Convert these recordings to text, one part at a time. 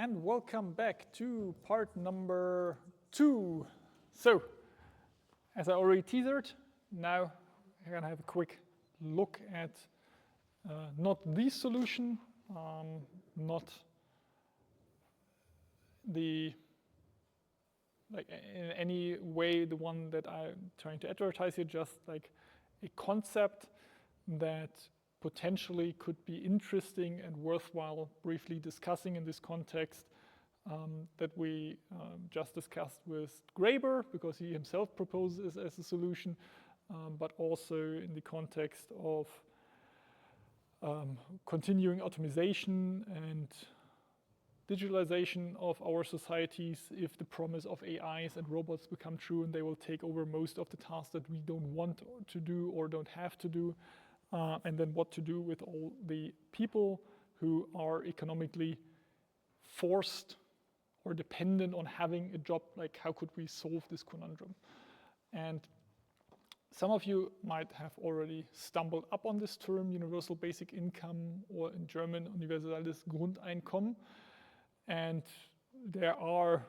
And welcome back to part number 2. So, as I already teased, now we're going to have a quick look at not the solution, not the, like in any way the one that I'm trying to advertise here, just like a concept that potentially could be interesting and worthwhile briefly discussing in this context that we just discussed with Graeber, because he himself proposes as a solution, but also in the context of continuing automation and digitalization of our societies. If the promise of AIs and robots become true and they will take over most of the tasks that we don't want to do or don't have to do, and then what to do with all the people who are economically forced or dependent on having a job, like how could we solve this conundrum? And some of you might have already stumbled up on this term, universal basic income, or in German, universales Grundeinkommen. And there are,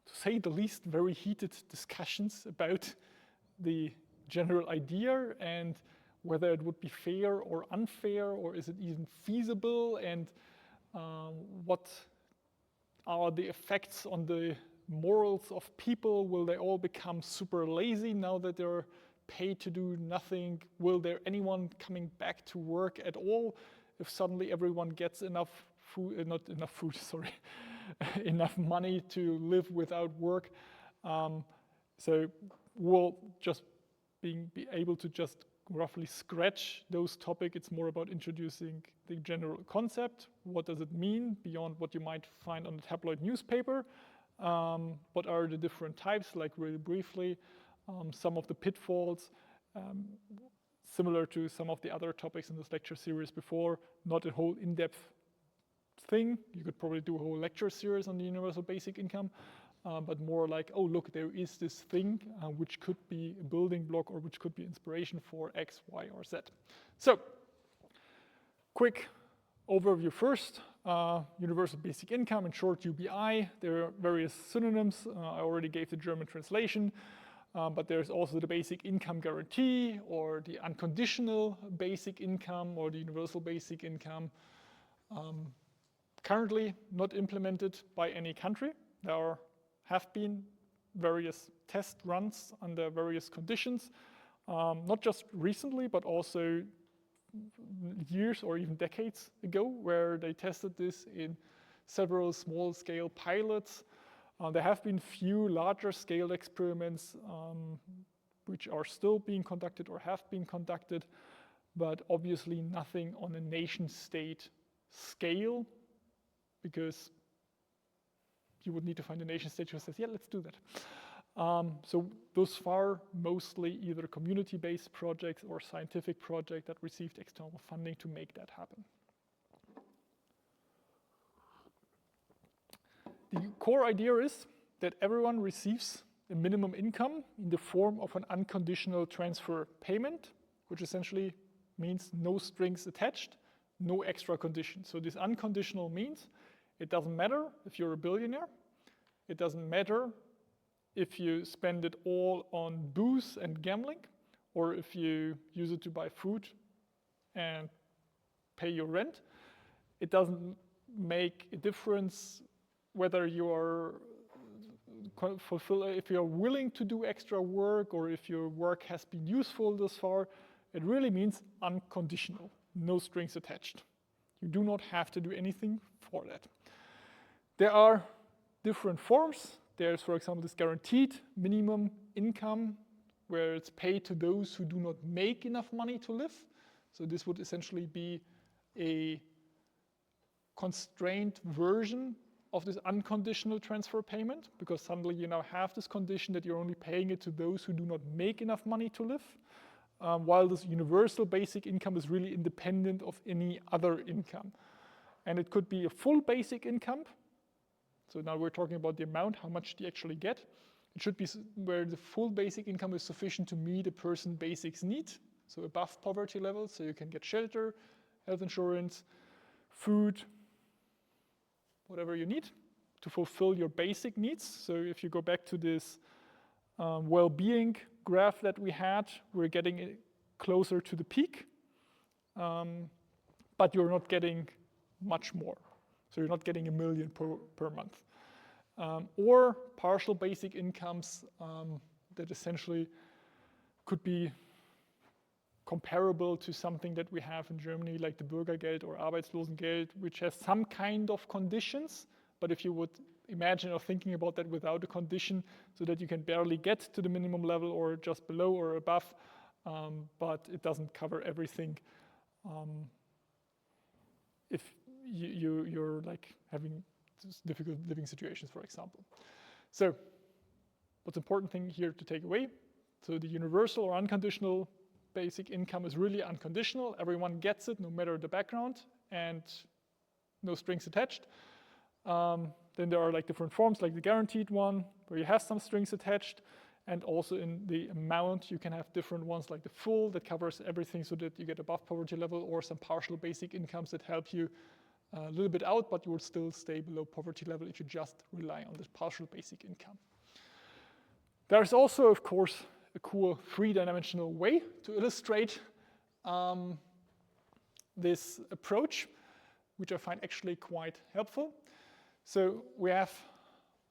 to say the least, very heated discussions about the general idea and whether it would be fair or unfair, or is it even feasible, and what are the effects on the morals of people? Will they all become super lazy now that they're paid to do nothing? Will there anyone coming back to work at all if suddenly everyone gets enough food, not enough food, sorry, enough money to live without work? So we'll just be able to just roughly scratch those topics. It's more about introducing the general concept. What does it mean beyond what you might find on the tabloid newspaper? What are the different types, like really briefly, some of the pitfalls, similar to some of the other topics in this lecture series before, not a whole in-depth thing. You could probably do a whole lecture series on the universal basic income, but more like, oh, look, there is this thing which could be a building block or which could be inspiration for X, Y, or Z. So, quick overview first. Universal basic income, in short, UBI. There are various synonyms. I already gave the German translation, but there's also the basic income guarantee, or the unconditional basic income, or the universal basic income. Currently not implemented by any country. There have been various test runs under various conditions, not just recently, but also years or even decades ago, where they tested this in several small-scale pilots. There have been few larger-scale experiments which are still being conducted or have been conducted, but obviously nothing on a nation-state scale, because you would need to find a nation state who says, yeah, let's do that. So thus far, mostly either community-based projects or scientific projects that received external funding to make that happen. The core idea is that everyone receives a minimum income in the form of an unconditional transfer payment, which essentially means no strings attached, no extra conditions. So this unconditional means it doesn't matter if you're a billionaire. It doesn't matter if you spend it all on booze and gambling, or if you use it to buy food and pay your rent. It doesn't make a difference whether you are if you're willing to do extra work or if your work has been useful thus far. It really means unconditional, no strings attached. You do not have to do anything for that. There are different forms. There's, for example, this guaranteed minimum income, where it's paid to those who do not make enough money to live. So this would essentially be a constrained version of this unconditional transfer payment, because suddenly you now have this condition that you're only paying it to those who do not make enough money to live, while this universal basic income is really independent of any other income. And it could be a full basic income. So now we're talking about the amount, how much do you actually get. It should be where the full basic income is sufficient to meet a person's basic needs, so above poverty level, so you can get shelter, health insurance, food, whatever you need to fulfill your basic needs. So if you go back to this well-being graph that we had, we're getting closer to the peak, but you're not getting much more. So you're not getting $1 million per month. Or partial basic incomes that essentially could be comparable to something that we have in Germany, like the Bürgergeld or Arbeitslosengeld, which has some kind of conditions. But if you would imagine or thinking about that without a condition, so that you can barely get to the minimum level or just below or above, but it doesn't cover everything. If you're like having difficult living situations, for example. So what's important thing here to take away? So the universal or unconditional basic income is really unconditional. Everyone gets it, no matter the background, and no strings attached. Then there are like different forms, like the guaranteed one, where you have some strings attached, and also in the amount you can have different ones, like the full that covers everything so that you get above poverty level, or some partial basic incomes that help you a little bit out, but you will still stay below poverty level if you just rely on this partial basic income. There's also, of course, a cool three-dimensional way to illustrate this approach, which I find actually quite helpful. So we have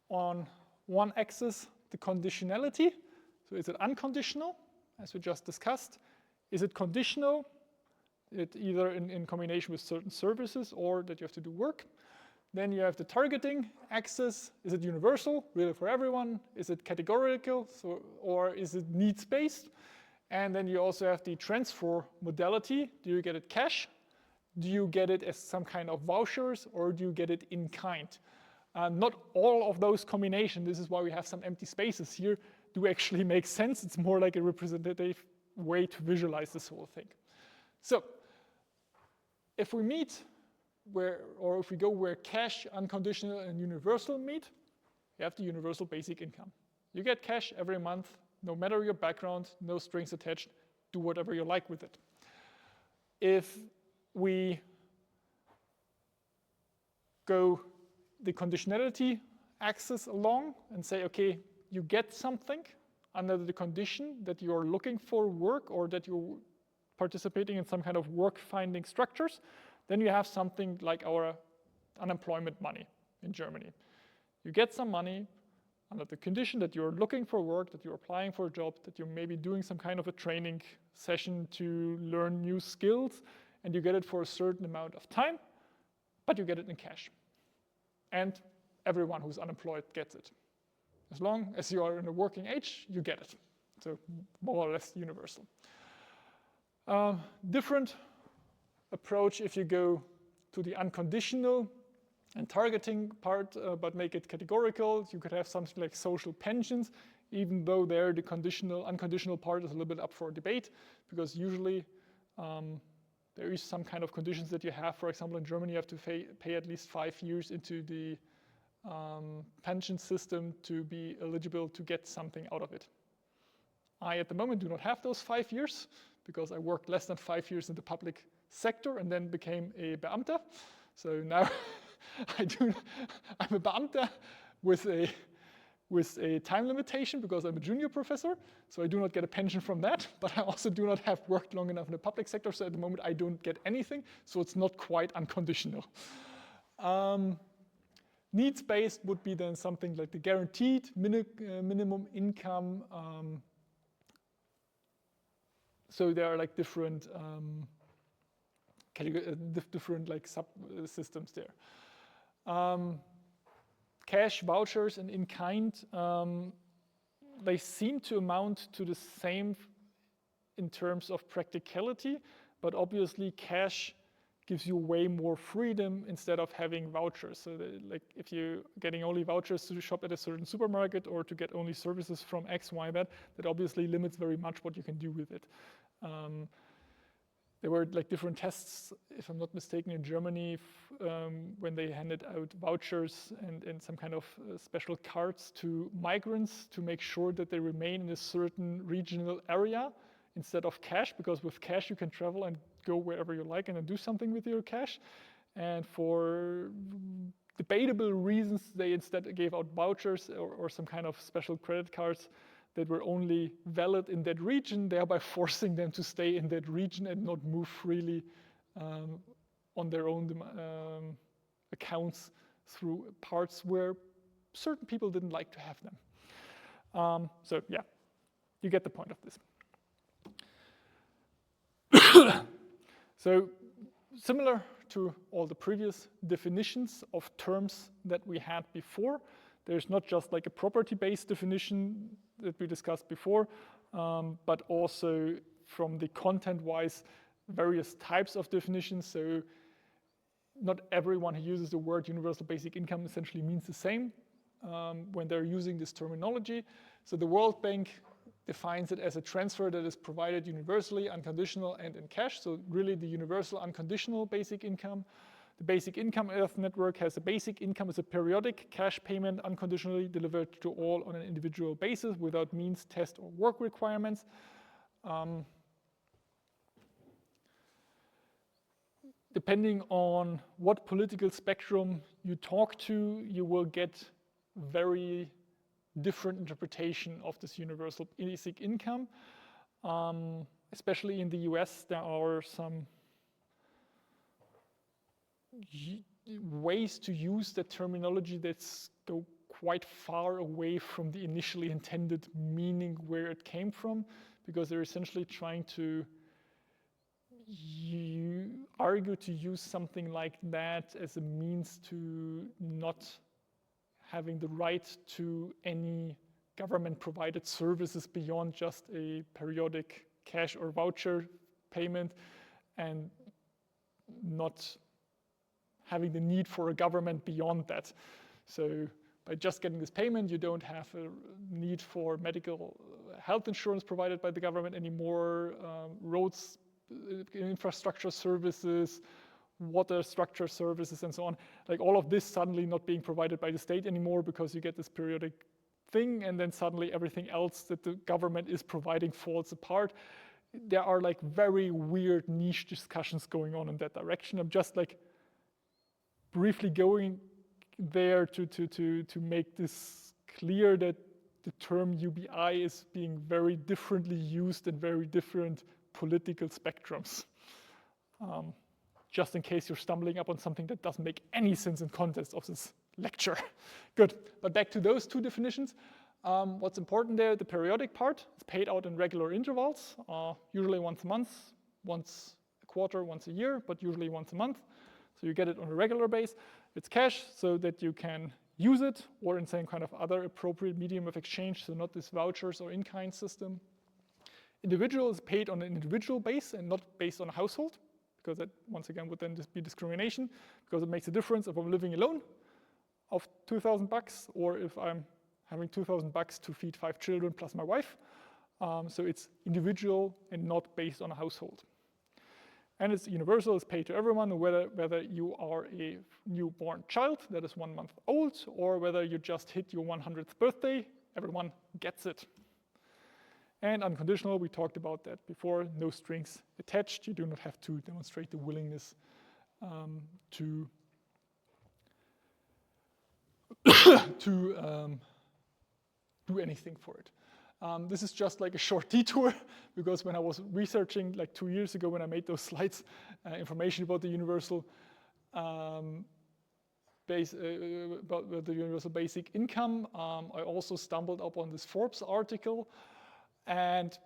on one axis the conditionality. So is it unconditional, as we just discussed? Is it conditional? It either in combination with certain services or that you have to do work. Then you have the targeting axis. Is it universal, really for everyone? Is it categorical, or is it needs-based? And then you also have the transfer modality. Do you get it cash? Do you get it as some kind of vouchers, or do you get it in kind? Not all of those combinations, this is why we have some empty spaces here, do actually make sense. It's more like a representative way to visualize this whole thing. So if we meet if we go where cash, unconditional, and universal meet, you have the universal basic income. You get cash every month, no matter your background, no strings attached, do whatever you like with it. If we go the conditionality axis along and say, okay, you get something under the condition that you're looking for work or that you're participating in some kind of work-finding structures, then you have something like our unemployment money in Germany. You get some money under the condition that you're looking for work, that you're applying for a job, that you're maybe doing some kind of a training session to learn new skills, and you get it for a certain amount of time, but you get it in cash. And everyone who's unemployed gets it. As long as you are in a working age, you get it. So more or less universal. Different approach if you go to the unconditional and targeting part, but make it categorical. You could have something like social pensions, even though there the unconditional part is a little bit up for debate, because usually there is some kind of conditions that you have. For example, in Germany, you have to pay at least 5 years into the pension system to be eligible to get something out of it. I, at the moment, do not have those 5 years because I worked less than 5 years in the public sector and then became a Beamter. So now I'm a Beamter with a time limitation because I'm a junior professor. So I do not get a pension from that, but I also do not have worked long enough in the public sector. So at the moment, I don't get anything. So it's not quite unconditional. Needs-based would be then something like the guaranteed minimum income. So there are like different different like subsystems there. Cash, vouchers, and in-kind, they seem to amount to the same in terms of practicality, but obviously cash gives you way more freedom instead of having vouchers. So like if you're getting only vouchers to shop at a certain supermarket or to get only services from X, Y, that obviously limits very much what you can do with it. There were like different tests, if I'm not mistaken, in Germany when they handed out vouchers and some kind of special cards to migrants to make sure that they remain in a certain regional area instead of cash, because with cash you can travel and go wherever you like and then do something with your cash. And for debatable reasons, they instead gave out vouchers or some kind of special credit cards that were only valid in that region, thereby forcing them to stay in that region and not move freely on their own accounts through parts where certain people didn't like to have them. So yeah, you get the point of this. So similar to all the previous definitions of terms that we had before, there's not just like a property-based definition that we discussed before, but also from the content-wise, various types of definitions. So not everyone who uses the word universal basic income essentially means the same when they're using this terminology. So the World Bank defines it as a transfer that is provided universally, unconditional, and in cash. So really the universal unconditional basic income. The Basic Income Earth Network has a basic income as a periodic cash payment unconditionally delivered to all on an individual basis without means, test, or work requirements. Depending on what political spectrum you talk to, you will get very different interpretation of this universal basic income. Especially in the US, there are some ways to use the terminology that go quite far away from the initially intended meaning where it came from, because they're essentially trying to argue to use something like that as a means to not having the right to any government-provided services beyond just a periodic cash or voucher payment, and not having the need for a government beyond that. So by just getting this payment, you don't have a need for medical health insurance provided by the government anymore, roads, infrastructure services, water structure services, and so on. Like all of this suddenly not being provided by the state anymore because you get this periodic thing, and then suddenly everything else that the government is providing falls apart. There are like very weird niche discussions going on in that direction. I'm just like briefly going there to make this clear that the term UBI is being very differently used in very different political spectrums. Just in case you're stumbling upon something that doesn't make any sense in context of this lecture. Good, but back to those two definitions. What's important there, the periodic part is paid out in regular intervals, usually once a month, once a quarter, once a year, but usually once a month. So you get it on a regular base. It's cash so that you can use it, or in some kind of other appropriate medium of exchange, so not this vouchers or in-kind system. Individual is paid on an individual base and not based on a household, because that once again would then just be discrimination, because it makes a difference if I'm living alone of $2,000 or if I'm having $2,000 to feed 5 children plus my wife. So it's individual and not based on a household. And it's universal, it's paid to everyone, whether you are a newborn child that is 1 month old, or whether you just hit your 100th birthday, everyone gets it. And unconditional, we talked about that before, no strings attached. You do not have to demonstrate the willingness to do anything for it. This is just like a short detour, because when I was researching like 2 years ago when I made those slides, information about the universal about the universal basic income, I also stumbled upon this Forbes article. And the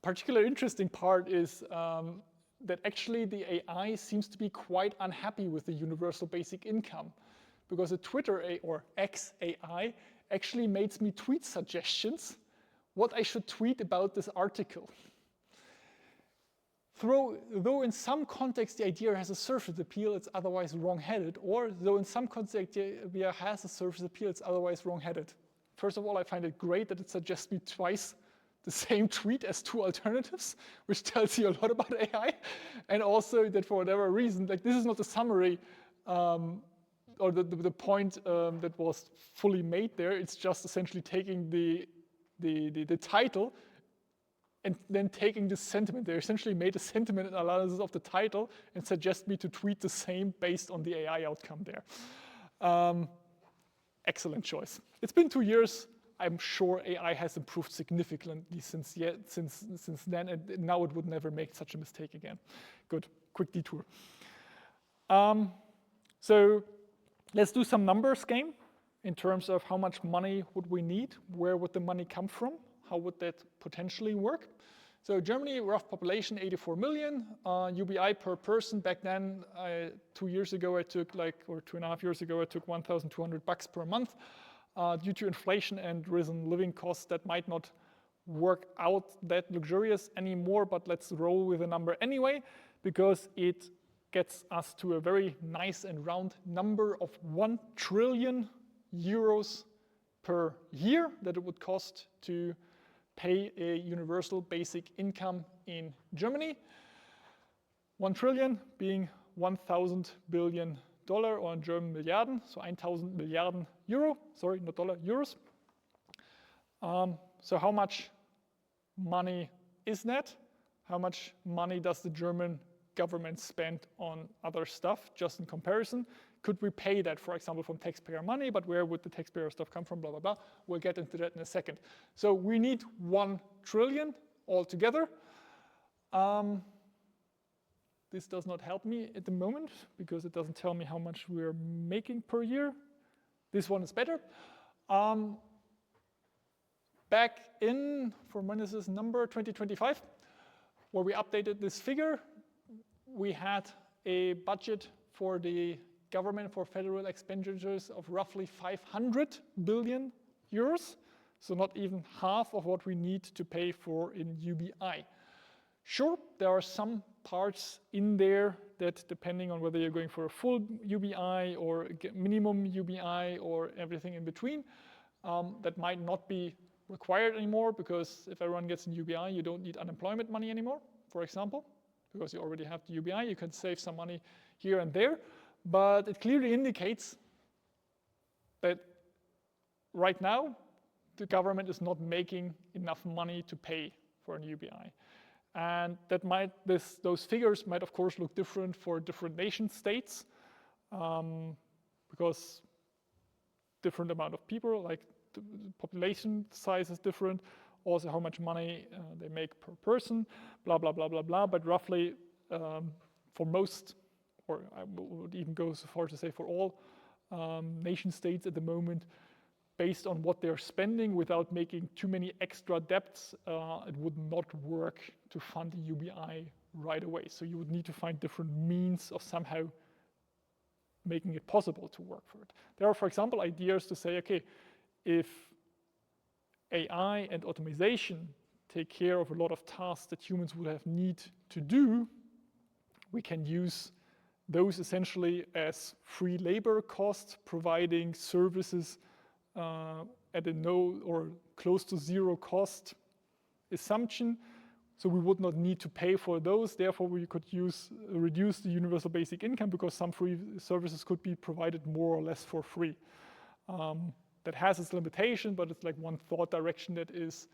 particular interesting part is that actually the AI seems to be quite unhappy with the universal basic income, because the Twitter or X AI actually makes me tweet suggestions what I should tweet about this article. Though in some context the idea has a surface appeal, it's otherwise wrong-headed, or though in some context the idea has a surface appeal, it's otherwise wrong-headed. First of all, I find it great that it suggests me twice the same tweet as 2 alternatives, which tells you a lot about AI, and also that for whatever reason, like this is not a summary or the point that was fully made there. It's just essentially taking the title, and then taking this sentiment. They essentially made a sentiment analysis of the title and suggest me to tweet the same based on the AI outcome there. Excellent choice. It's been 2 years. I'm sure AI has improved significantly since then, and now it would never make such a mistake again. Good, quick detour. So let's do some numbers game in terms of how much money would we need, where would the money come from, how would that potentially work. So Germany, rough population, 84 million, UBI per person. Back then, 2 years ago, I took or 2.5 years ago, I took $1,200 per month. Due to inflation and risen living costs, that might not work out that luxurious anymore, but let's roll with a number anyway, because it gets us to a very nice and round number of 1 trillion euros per year that it would cost to pay a universal basic income in Germany. 1 trillion being 1,000 billion dollar, or in German Milliarden, so 1,000 Milliarden Euro, sorry, not dollar, euros. So how much money is that? How much money does the German government spend on other stuff, just in comparison? Could we pay that, for example, from taxpayer money, but where would the taxpayer stuff come from, blah, blah, blah. We'll get into that in a second. So we need 1 trillion altogether. This does not help me at the moment because it doesn't tell me how much we're making per year. This one is better. Back in, for when is this number, 2025, where we updated this figure, we had a budget for the government for federal expenditures of roughly 500 billion euros, so not even half of what we need to pay for in UBI. Sure, there are some parts in there that, depending on whether you're going for a full UBI or minimum UBI or everything in between, that might not be required anymore, because if everyone gets an UBI, you don't need unemployment money anymore, for example, because you already have the UBI. You can save some money here and there, but it clearly indicates that right now the government is not making enough money to pay for an UBI. And that those figures might, of course, look different for different nation states, because different amount of people, like the population size is different, also how much money they make per person, blah, blah, blah, blah, blah. But roughly, for most, or I would even go so far to say for all nation states at the moment, based on what they're spending without making too many extra debts, it would not work to fund a UBI right away. So you would need to find different means of somehow making it possible to work for it. There are, for example, ideas to say, okay, if AI and automation take care of a lot of tasks that humans would have need to do, we can use those essentially as free labor costs, providing services at a no or close to zero cost assumption. So we would not need to pay for those. Therefore, we could reduce the universal basic income, because some free services could be provided more or less for free. That has its limitation, but it's like one thought direction that is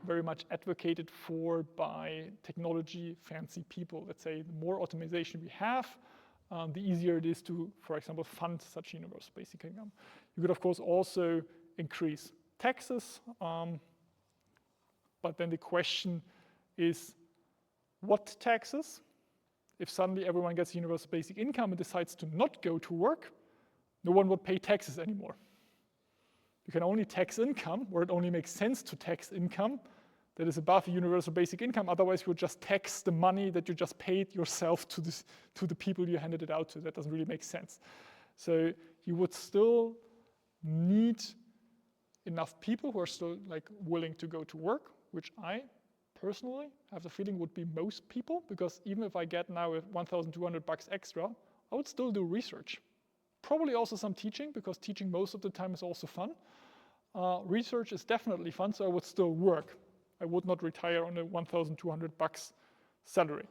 very much advocated for by technology fancy people. Let's say the more automation we have, the easier it is to, for example, fund such universal basic income. You could, of course, also increase taxes, but then the question is, what taxes? If suddenly everyone gets universal basic income and decides to not go to work, no one would pay taxes anymore. You can only tax income, or it only makes sense to tax income that is above the universal basic income. Otherwise, you would just tax the money that you just paid yourself to the people you handed it out to. That doesn't really make sense. So you would still need enough people who are still willing to go to work, which I personally have the feeling would be most people, because even if I get now $1,200 extra, I would still do research. Probably also some teaching, because teaching most of the time is also fun. Research is definitely fun, so I would still work. I would not retire on a $1,200 salary.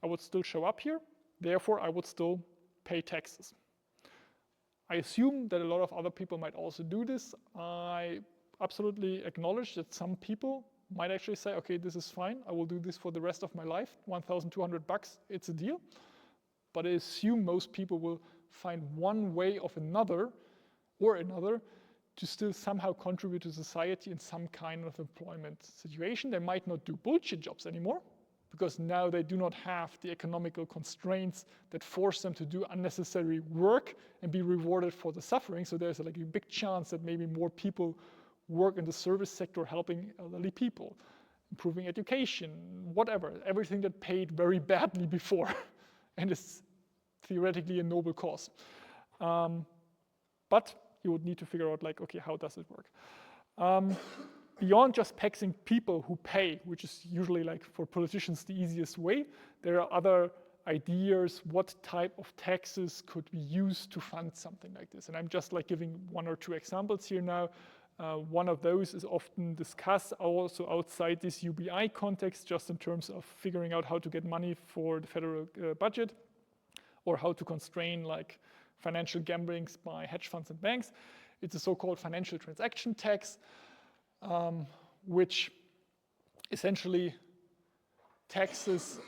I would still show up here, therefore I would still pay taxes. I assume that a lot of other people might also do this. I absolutely acknowledge that some people might actually say, okay, this is fine. I will do this for the rest of my life. $1,200, it's a deal. But I assume most people will find one way or another to still somehow contribute to society in some kind of employment situation. They might not do bullshit jobs anymore, because now they do not have the economical constraints that force them to do unnecessary work and be rewarded for the suffering. So there's like a big chance that maybe more people work in the service sector helping elderly people, improving education, whatever, everything that paid very badly before and is theoretically a noble cause. But you would need to figure out, like, okay, how does it work? Beyond just taxing people who pay, which is usually, like, for politicians the easiest way, there are other ideas. What type of taxes could be used to fund something like this? And I'm just like giving one or two examples here now. One of those is often discussed also outside this UBI context, just in terms of figuring out how to get money for the federal budget, or how to constrain like financial gamblings by hedge funds and banks. It's a so-called financial transaction tax, which essentially taxes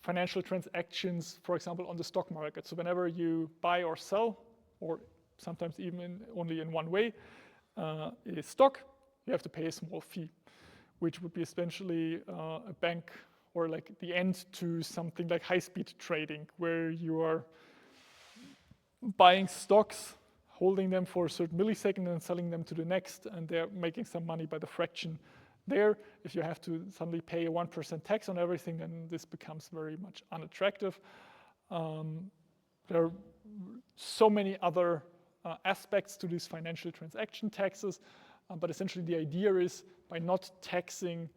financial transactions, for example, on the stock market. So whenever you buy or sell, or sometimes even only in one way, a stock, you have to pay a small fee, which would be essentially a bank, or like the end to something like high-speed trading, where you are buying stocks, holding them for a certain millisecond and selling them to the next, and they're making some money by the fraction there. If you have to suddenly pay a 1% tax on everything, then this becomes very much unattractive. There are so many other aspects to these financial transaction taxes, but essentially the idea is, by not taxing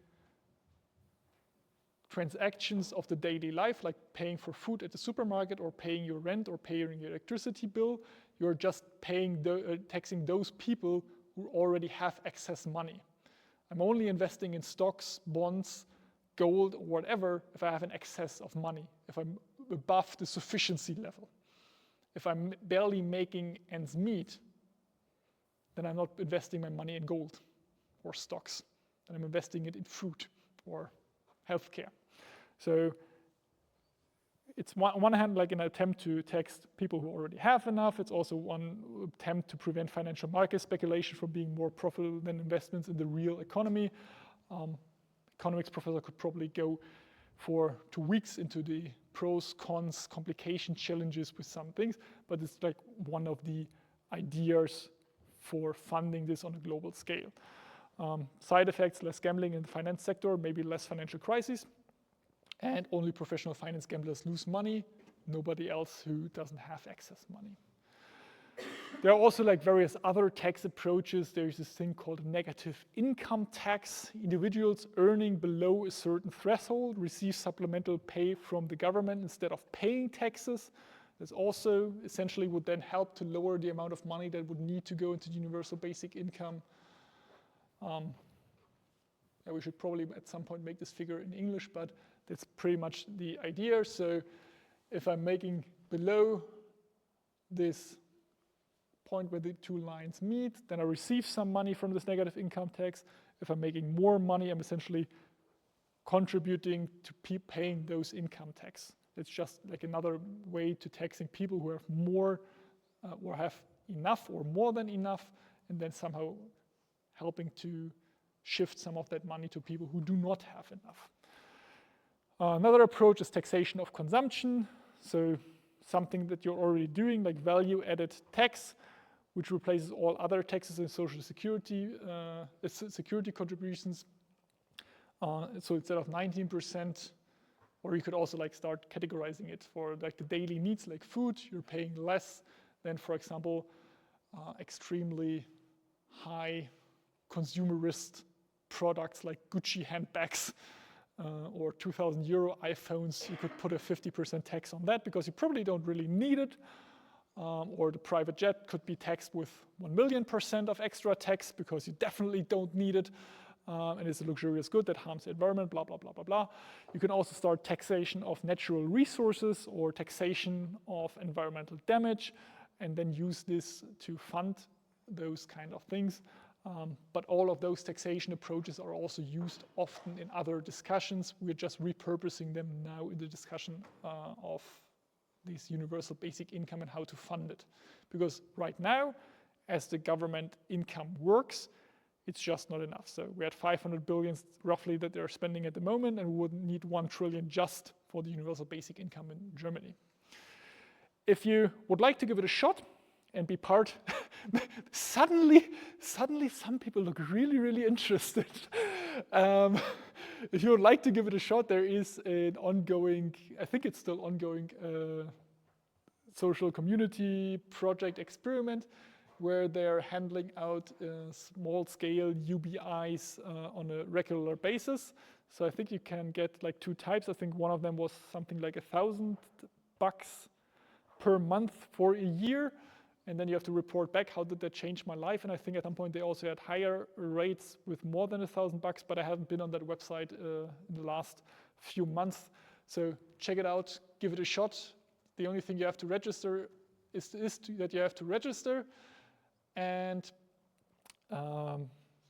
transactions of the daily life, like paying for food at the supermarket, or paying your rent, or paying your electricity bill, you're just taxing those people who already have excess money. I'm only investing in stocks, bonds, gold, or whatever if I have an excess of money, if I'm above the sufficiency level. If I'm barely making ends meet, then I'm not investing my money in gold or stocks. Then I'm investing it in food or healthcare. So it's on one hand like an attempt to tax people who already have enough. It's also one attempt to prevent financial market speculation from being more profitable than investments in the real economy. Economics professor could probably go for 2 weeks into the pros, cons, complication, challenges with some things, but it's like one of the ideas for funding this on a global scale. Side effects: less gambling in the finance sector, maybe less financial crises, and only professional finance gamblers lose money, nobody else who doesn't have excess money. There are also like various other tax approaches. There's this thing called negative income tax. Individuals earning below a certain threshold receive supplemental pay from the government instead of paying taxes. This also essentially would then help to lower the amount of money that would need to go into universal basic income. We should probably at some point make this figure in English, but that's pretty much the idea. So if I'm making below this point where the two lines meet, then I receive some money from this negative income tax. If I'm making more money, I'm essentially contributing to paying those income tax. It's just like another way to taxing people who have more or have enough or more than enough, and then somehow helping to shift some of that money to people who do not have enough. Another approach is taxation of consumption. So something that you're already doing, like value-added tax, which replaces all other taxes and social security contributions. So instead of 19%, or you could also like start categorizing it for like the daily needs, like food, you're paying less than, for example, extremely high consumerist products like Gucci handbags or 2,000 euro iPhones. You could put a 50% tax on that because you probably don't really need it. Or the private jet could be taxed with 1,000,000% of extra tax because you definitely don't need it. And it's a luxurious good that harms the environment, blah, blah, blah, blah, blah. You can also start taxation of natural resources or taxation of environmental damage, and then use this to fund those kind of things. But all of those taxation approaches are also used often in other discussions. We're just repurposing them now in the discussion of this universal basic income and how to fund it. Because right now, as the government income works, it's just not enough. So we had 500 billion roughly that they're spending at the moment, and we would need 1 trillion just for the universal basic income in Germany. If you would like to give it a shot and be part, suddenly some people look really, really interested. If you would like to give it a shot, there is an ongoing, I think it's still ongoing, social community project experiment where they're handling out small-scale UBIs on a regular basis. So I think you can get like 2 types. I think one of them was something like $1,000 per month for a year, and then you have to report back how did that change my life. And I think at some point they also had higher rates with more than $1,000, but I haven't been on that website in the last few months. So check it out, give it a shot. The only thing you have to register is that you have to register. And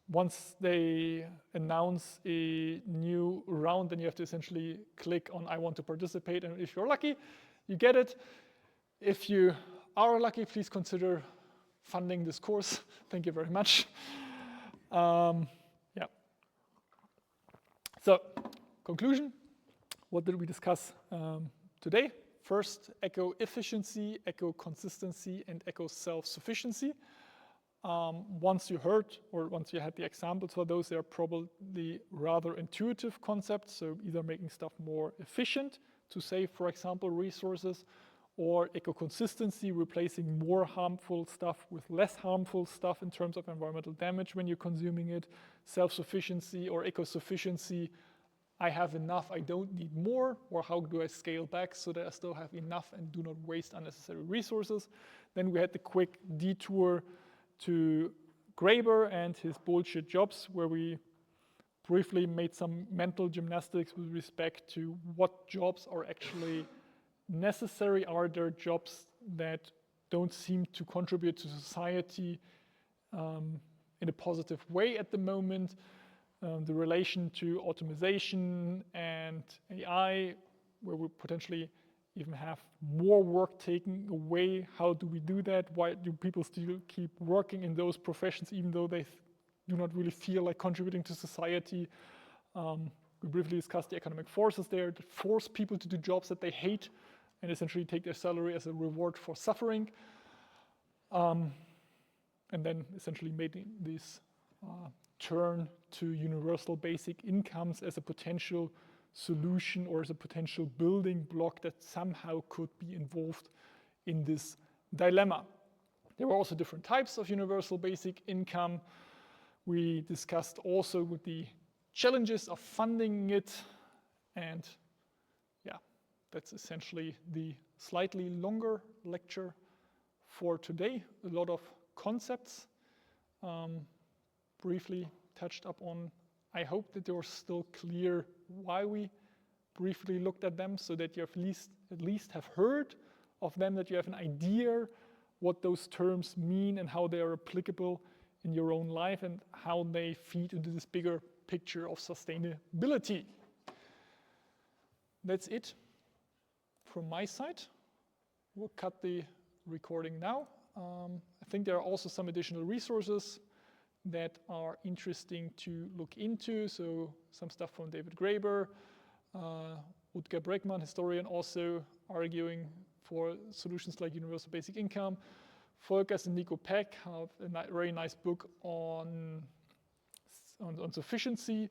once they announce a new round, then you have to essentially click on I want to participate. And if you're lucky, you get it. If you are lucky, please consider funding this course. Thank you very much. Yeah. So, conclusion. What did we discuss today? First, eco-efficiency, eco-consistency, and eco-self-sufficiency. Once you heard, or once you had the examples for those, they are probably rather intuitive concepts. So either making stuff more efficient to save, for example, resources, or eco-consistency, replacing more harmful stuff with less harmful stuff in terms of environmental damage when you're consuming it. Self-sufficiency or eco-sufficiency, I have enough, I don't need more, or how do I scale back so that I still have enough and do not waste unnecessary resources. Then we had the quick detour to Graeber and his bullshit jobs, where we briefly made some mental gymnastics with respect to what jobs are actually necessary. Are there jobs that don't seem to contribute to society in a positive way at the moment? The relation to automation and AI, where we potentially even have more work taken away. How do we do that? Why do people still keep working in those professions even though they do not really feel like contributing to society? We briefly discussed the economic forces there that force people to do jobs that they hate and essentially take their salary as a reward for suffering. And then essentially made this turn to universal basic incomes as a potential solution or as a potential building block that somehow could be involved in this dilemma. There were also different types of universal basic income. We discussed also with the challenges of funding it, and yeah, that's essentially the slightly longer lecture for today. A lot of concepts briefly touched up on. I hope that you're still clear why we briefly looked at them, so that you at least have heard of them, that you have an idea what those terms mean and how they are applicable in your own life and how they feed into this bigger picture of sustainability. That's it from my side. We'll cut the recording now. I think there are also some additional resources that are interesting to look into. So some stuff from David Graeber, Rutger Bregman, historian, also arguing for solutions like universal basic income. Volkers and Nico Peck have a very nice book on sufficiency.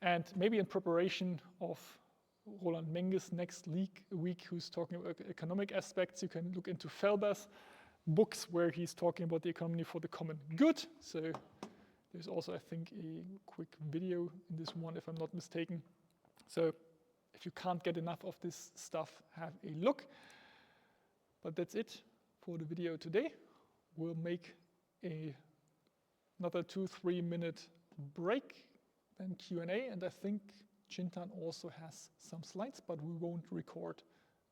And maybe in preparation of Roland Menges next week, who's talking about economic aspects, you can look into Felber's books where he's talking about the economy for the common good. So there's also, I think, a quick video in this one, if I'm not mistaken. So if you can't get enough of this stuff, have a look. But that's it for the video today. We'll make another 2-3 minute break, then Q&A, and I think Chintan also has some slides, but we won't record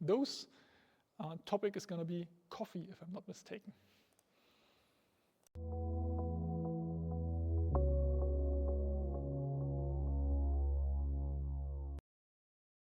those. Topic is going to be coffee, if I'm not mistaken.